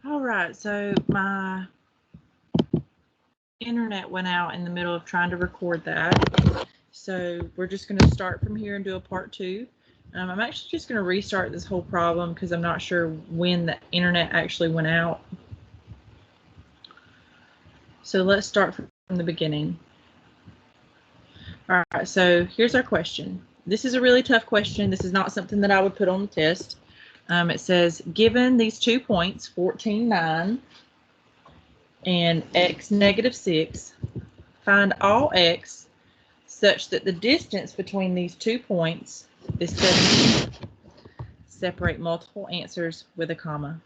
All right, so my internet went out in the middle of trying to record that. So we're just going to start from here and do a part 2. I'm actually just going to restart this whole problem because I'm not sure when the internet actually went out. So let's start from the beginning. All right, so here's our question. This is a really tough question. This is not something that I would put on the test. It says, given these 2 points, 14, 9, and x negative 6, find all x such that the distance between these 2 points is 17. Separate multiple answers with a comma.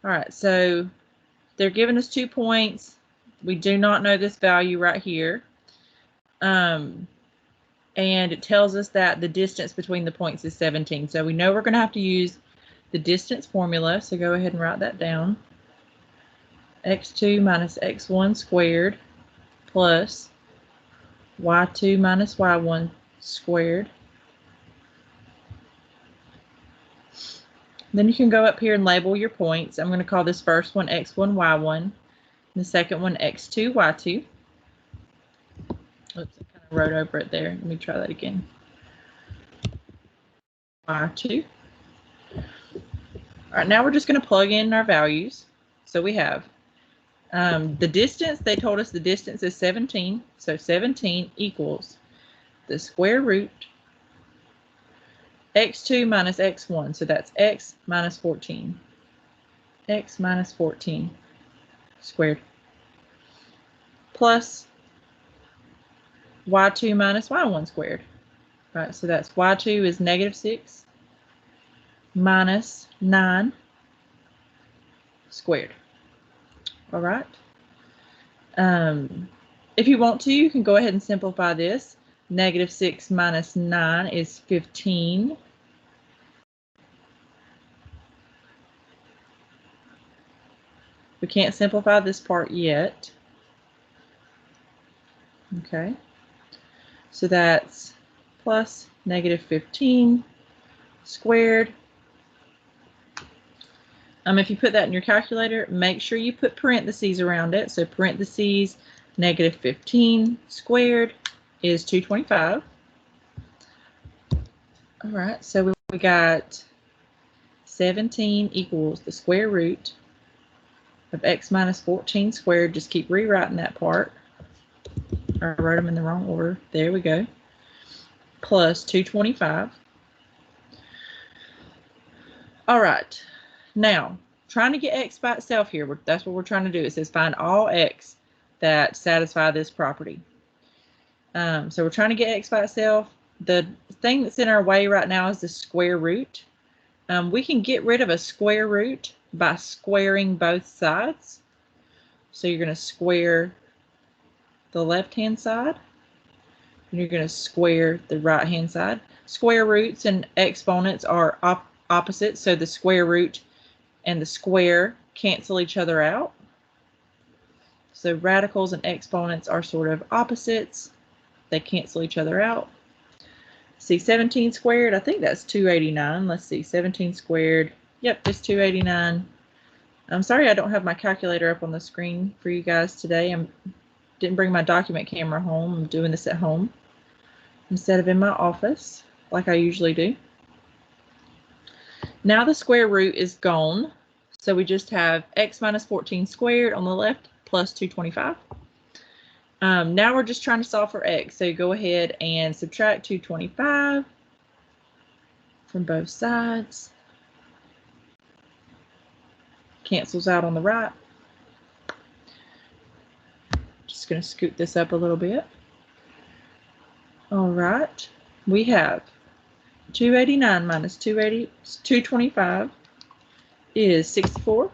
All right, so they're giving us 2 points. We do not know this value right here. And it tells us that the distance between the points is 17. So we know we're going to have to use the distance formula. So go ahead and write that down. x2 minus x1 squared plus y2 minus y1 squared. Then you can go up here and label your points. I'm going to call this first one x1, y1, and the second one x2, y2. Oops, I kind of wrote over it there. Let me try that again. y2. All right, now we're just going to plug in our values. So we have the distance. They told us the distance is 17. So 17 equals the square root x2 minus x1. So that's x minus 14. X minus 14 squared plus y2 minus y1 squared. Right, so that's y2 is negative 6 minus 9 squared. All right. If you want to, you can go ahead and simplify this. Negative 6 minus 9 is 15. We can't simplify this part yet. Okay. So that's plus negative 15 squared. If you put that in your calculator, make sure you put parentheses around it. So parentheses, negative 15 squared is 225. All right, so we got 17 equals the square root of x minus 14 squared. Just keep rewriting that part. I wrote them in the wrong order. There we go. Plus 225. All right. Now, trying to get x by itself here, that's what we're trying to do. It says find all x that satisfy this property. So we're trying to get x by itself. The thing that's in our way right now is the square root. We can get rid of a square root by squaring both sides. So you're going to square the left-hand side, and you're going to square the right-hand side. Square roots and exponents are opposites, so the square root and the square cancel each other out. So radicals and exponents are sort of opposites. They cancel each other out. See, 17 squared, I think that's 289. Let's see, 17 squared. Yep, it's 289. I'm sorry I don't have my calculator up on the screen for you guys today. Didn't bring my document camera home. I'm doing this at home instead of in my office like I usually do. Now the square root is gone. So we just have x minus 14 squared on the left plus 225. Now we're just trying to solve for x. So go ahead and subtract 225 from both sides. Cancels out on the right. Just going to scoot this up a little bit. All right. We have 289 minus 225 is 64. All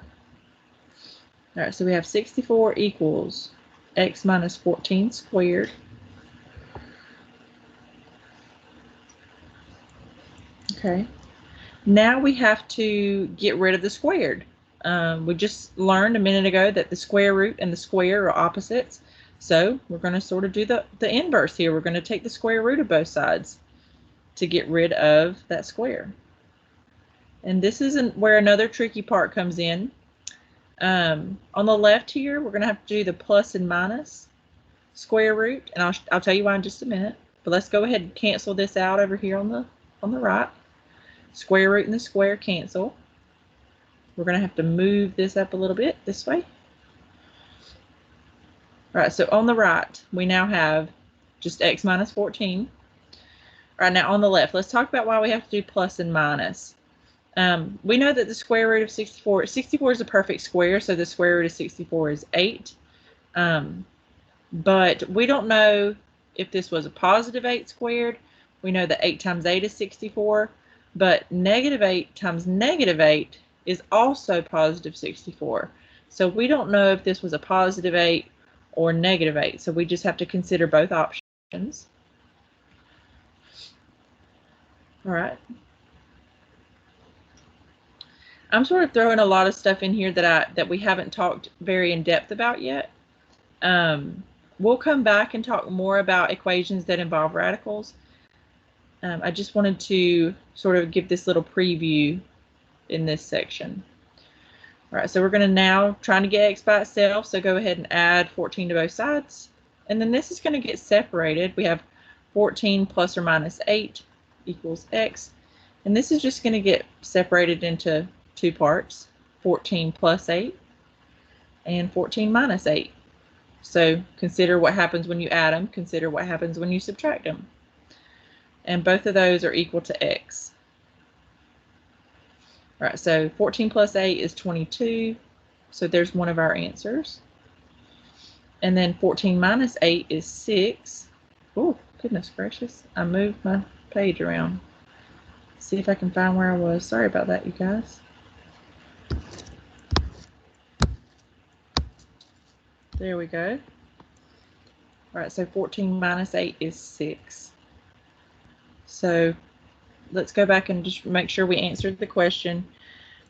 right, so we have 64 equals x minus 14 squared. Okay. Now we have to get rid of the squared. We just learned a minute ago that the square root and the square are opposites. So we're going to sort of do the inverse here. We're going to take the square root of both sides to get rid of that square. And this isn't where another tricky part comes in. On the left here, we're going to have to do the plus and minus square root, and I'll tell you why in just a minute. But let's go ahead and cancel this out over here on the right. Square root and the square cancel. We're going to have to move this up a little bit this way. All right, so on the right, we now have just x minus 14. All right, now on the left, let's talk about why we have to do plus and minus. We know that the square root of 64 is a perfect square, so the square root of 64 is 8. But we don't know if this was a positive 8 squared. We know that 8 times 8 is 64, but negative 8 times negative 8 is also positive 64. So we don't know if this was a positive 8 or negative 8, so we just have to consider both options. All right. I'm sort of throwing a lot of stuff in here that we haven't talked very in depth about yet. We'll come back and talk more about equations that involve radicals. I just wanted to sort of give this little preview in this section. All right, so we're going to now trying to get x by itself, so go ahead and add 14 to both sides. And then this is going to get separated. We have 14 plus or minus 8 equals x. And this is just going to get separated into two parts, 14 plus 8 and 14 minus 8. So consider what happens when you add them, consider what happens when you subtract them. And both of those are equal to x. All right, so 14 plus 8 is 22. So there's one of our answers. And then 14 minus 8 is 6. Oh, goodness gracious. I moved my page around. See if I can find where I was. Sorry about that, you guys. There we go. All right, so 14 minus 8 is 6. So let's go back and just make sure we answered the question.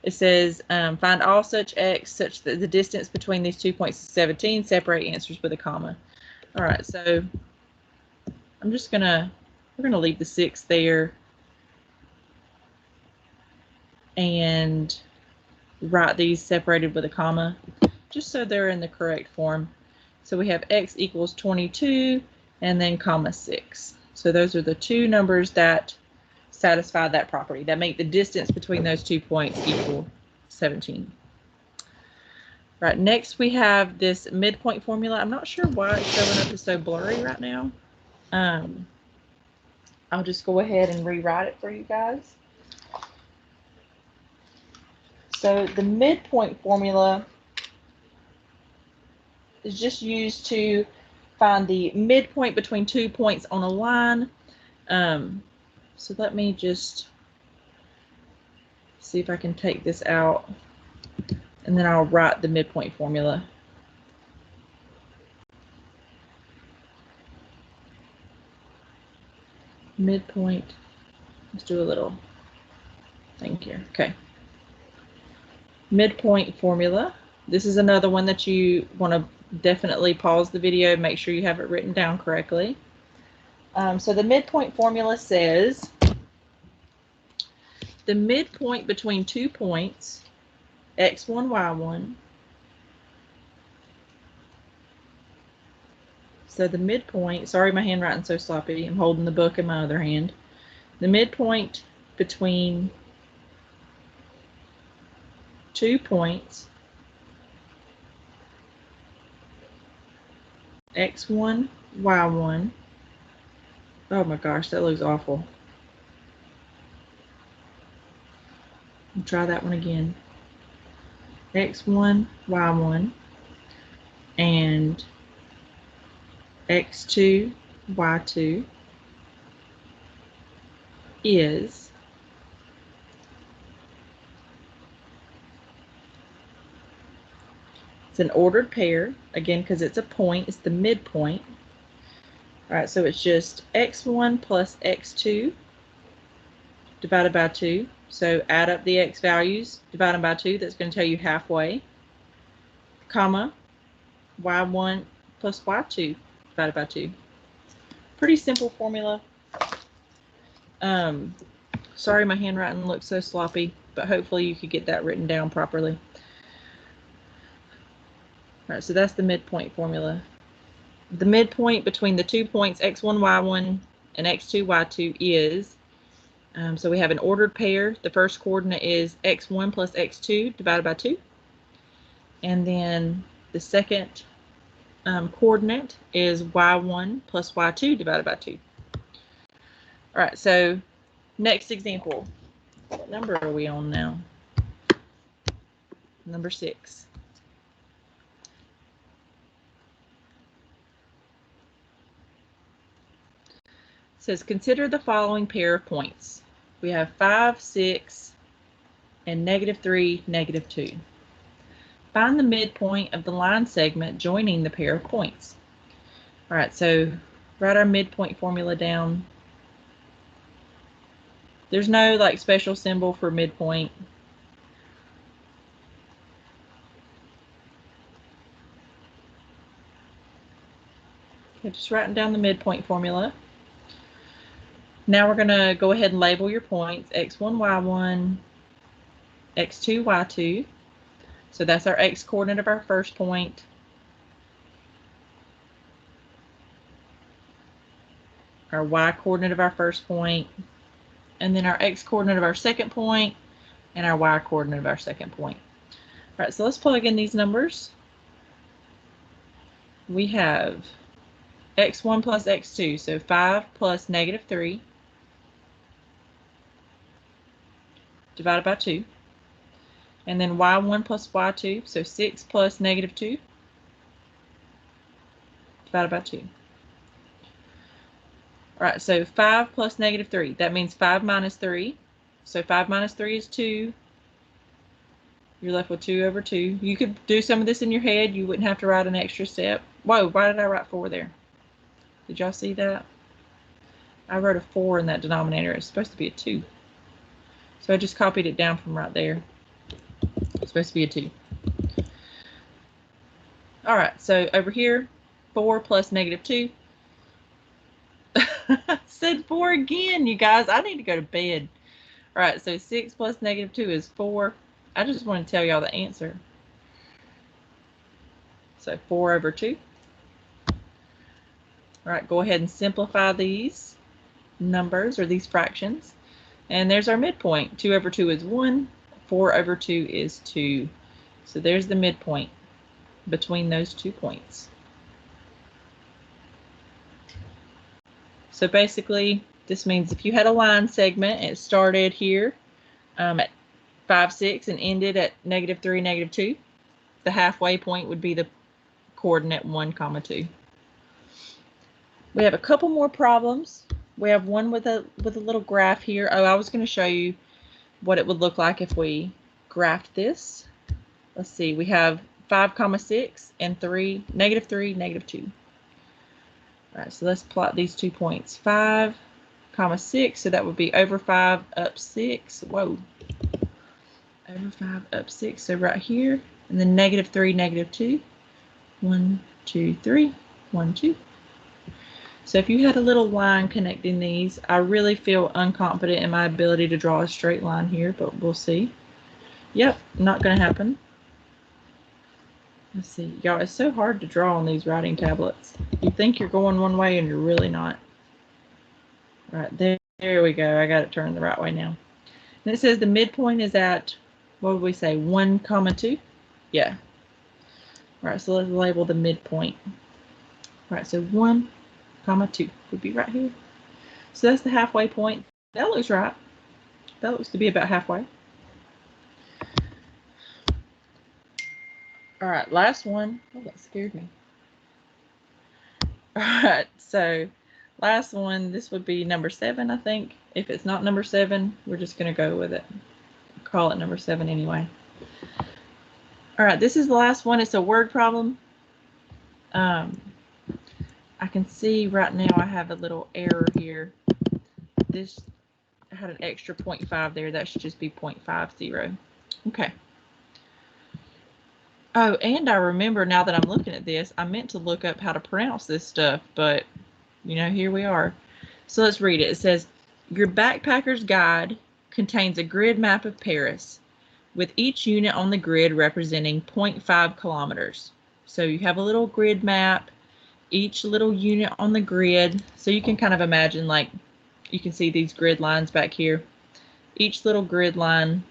It says, find all such x such that the distance between these 2 points is 17. Separate answers with a comma. All right, so I'm just we're gonna leave the 6 there and write these separated with a comma, just so they're in the correct form. So we have x equals 22 and then comma 6. So those are the two numbers that satisfy that property, that make the distance between those 2 points equal 17. Right, next we have this midpoint formula. I'm not sure why it's showing up as so blurry right now. I'll just go ahead and rewrite it for you guys. So the midpoint formula is just used to find the midpoint between 2 points on a line. So let me just see if I can take this out, and then I'll write the midpoint formula. Midpoint, let's do a little thing here. Okay. Midpoint formula. This is another one that you want to definitely pause the video, make sure you have it written down correctly. So the midpoint formula says the midpoint between 2 points, x1, y1. So the midpoint, sorry my handwriting's so sloppy, I'm holding the book in my other hand. The midpoint between 2 points, x1, y1. Oh my gosh, that looks awful. I'll try that one again. x1, y1, and x2, y2 is it's an ordered pair, again, because it's a point, it's the midpoint. All right, so it's just x1 plus x2 divided by 2. So add up the x values, divide them by 2. That's going to tell you halfway. Comma, y1 plus y2 divided by 2. Pretty simple formula. Sorry my handwriting looks so sloppy, but hopefully you could get that written down properly. All right, so that's the midpoint formula. The midpoint between the 2 points x1, y1 and x2, y2 is, so we have an ordered pair. The first coordinate is x1 plus x2 divided by 2. And then the second coordinate is y1 plus y2 divided by 2. All right, so next example. What number are we on now? Number 6. It says, consider the following pair of points. We have 5, 6, and -3, -2. Find the midpoint of the line segment joining the pair of points. All right, so write our midpoint formula down. There's no like special symbol for midpoint. Okay, just writing down the midpoint formula. Now we're going to go ahead and label your points, x1, y1, x2, y2. So that's our x coordinate of our first point. Our y coordinate of our first point. And then our x coordinate of our second point. And our y coordinate of our second point. All right, so let's plug in these numbers. We have x1 plus x2, so 5 plus -3 divided by 2. And then y1 plus y2, so 6 plus -2 divided by 2. All right, so 5 plus -3, that means 5 minus 3. So 5 minus 3 is 2. You're left with 2 over 2. You could do some of this in your head. You wouldn't have to write an extra step. Whoa, why did I write 4 there? Did y'all see that? I wrote a 4 in that denominator. It's supposed to be a 2. So I just copied it down from right there. It's supposed to be a 2. All right, so over here, 4 plus -2. Said 4 again, you guys. I need to go to bed. All right, so 6 plus -2 is 4. I just want to tell y'all the answer. So 4 over 2. All right, go ahead and simplify these numbers or these fractions. And there's our midpoint. 2 over 2 is 1. 4 over 2 is 2. So there's the midpoint between those 2 points. So basically, this means if you had a line segment, it started here at 5, 6 and ended at -3, -2, the halfway point would be the coordinate 1, 2. We have a couple more problems. We have one with a little graph here. Oh, I was going to show you what it would look like if we graphed this. Let's see. We have 5, 6 and -3, -2. All right, so let's plot these 2 points. 5, 6, so that would be over 5 up 6. Whoa. Over 5 up 6. So right here, and then -3, -2. 1, 2, 3, 1, 2. So if you had a little line connecting these, I really feel unconfident in my ability to draw a straight line here, but we'll see. Yep, not going to happen. Let's see. Y'all, it's so hard to draw on these writing tablets. You think you're going one way and you're really not. All right, there we go. I got it turned the right way now. And it says the midpoint is at, what would we say, 1, 2? Yeah. All right, so let's label the midpoint. All right, so 1, 2 would be right here. So that's the halfway point. That looks right. That looks to be about halfway. All right, last one. Oh, that scared me. All right, so last one, this would be number 7, I think. If it's not number 7, we're just going to go with it. Call it number 7 anyway. All right, this is the last one. It's a word problem. I can see right now I have a little error here. This I had an extra 0.5 there. That should just be 0.50. Okay. Oh, and I remember now that I'm looking at this, I meant to look up how to pronounce this stuff, but, you know, here we are. So let's read it. It says, your backpacker's guide contains a grid map of Paris, with each unit on the grid representing 0.5 kilometers. So you have a little grid map, each little unit on the grid. So you can kind of imagine, like, you can see these grid lines back here. Each little grid line,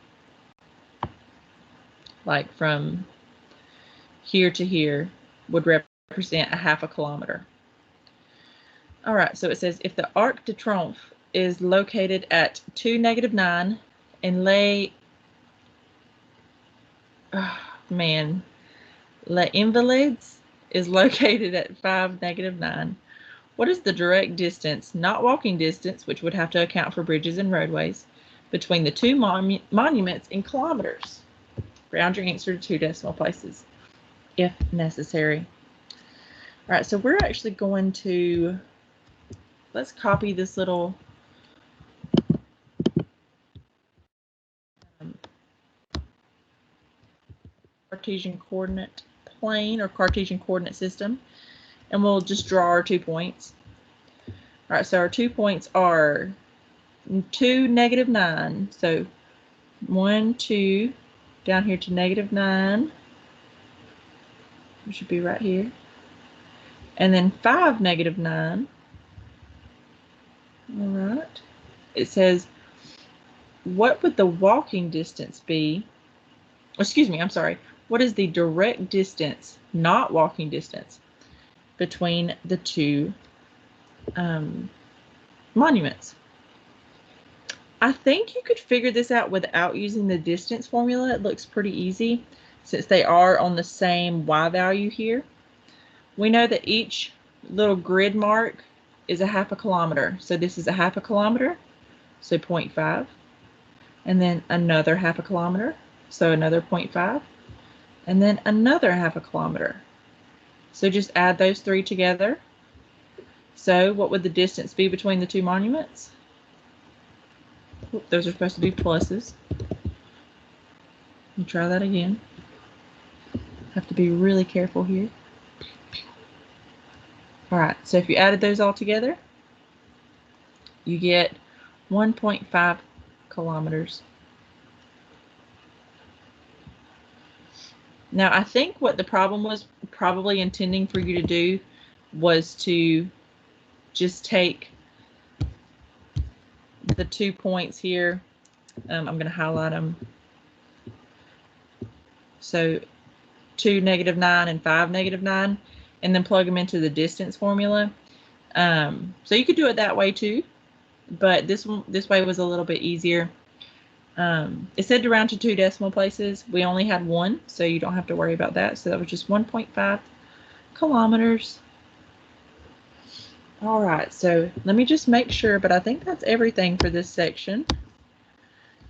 like from here to here, would represent a half a kilometer. All right, so it says if the Arc de Triomphe is located at 2, -9 and Les Invalides is located at 5, -9, what is the direct distance, not walking distance, which would have to account for bridges and roadways, between the two monuments in kilometers? Round your answer to 2 decimal places, if necessary. All right, so we're actually going to, let's copy this little Cartesian coordinate plane or Cartesian coordinate system, and we'll just draw our 2 points. All right, so our 2 points are 2, -9. So 1, 2, down here to -9. It should be right here. And then 5, -9. All right. It says, what would the walking distance be? Excuse me, I'm sorry. What is the direct distance, not walking distance, between the two monuments? I think you could figure this out without using the distance formula. It looks pretty easy since they are on the same y value here. We know that each little grid mark is a half a kilometer. So this is a half a kilometer, so 0.5. And then another half a kilometer, so another 0.5. And then another half a kilometer. So just add those 3 together. So what would the distance be between the 2 monuments? Oop, those are supposed to be pluses. Let me try that again. Have to be really careful here. All right, so if you added those all together, you get 1.5 kilometers. Now, I think what the problem was probably intending for you to do was to just take the 2 points here. I'm going to highlight them. So 2, -9 and 5, -9, and then plug them into the distance formula. So you could do it that way too, but this way was a little bit easier. It said to round to 2 decimal places. We only had 1, so you don't have to worry about that. So that was just 1.5 kilometers. All right, so let me just make sure, but I think that's everything for this section.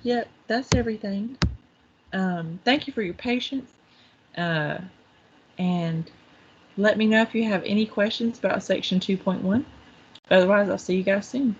Yep, that's everything. Thank you for your patience, and let me know if you have any questions about section 2.1. Otherwise, I'll see you guys soon.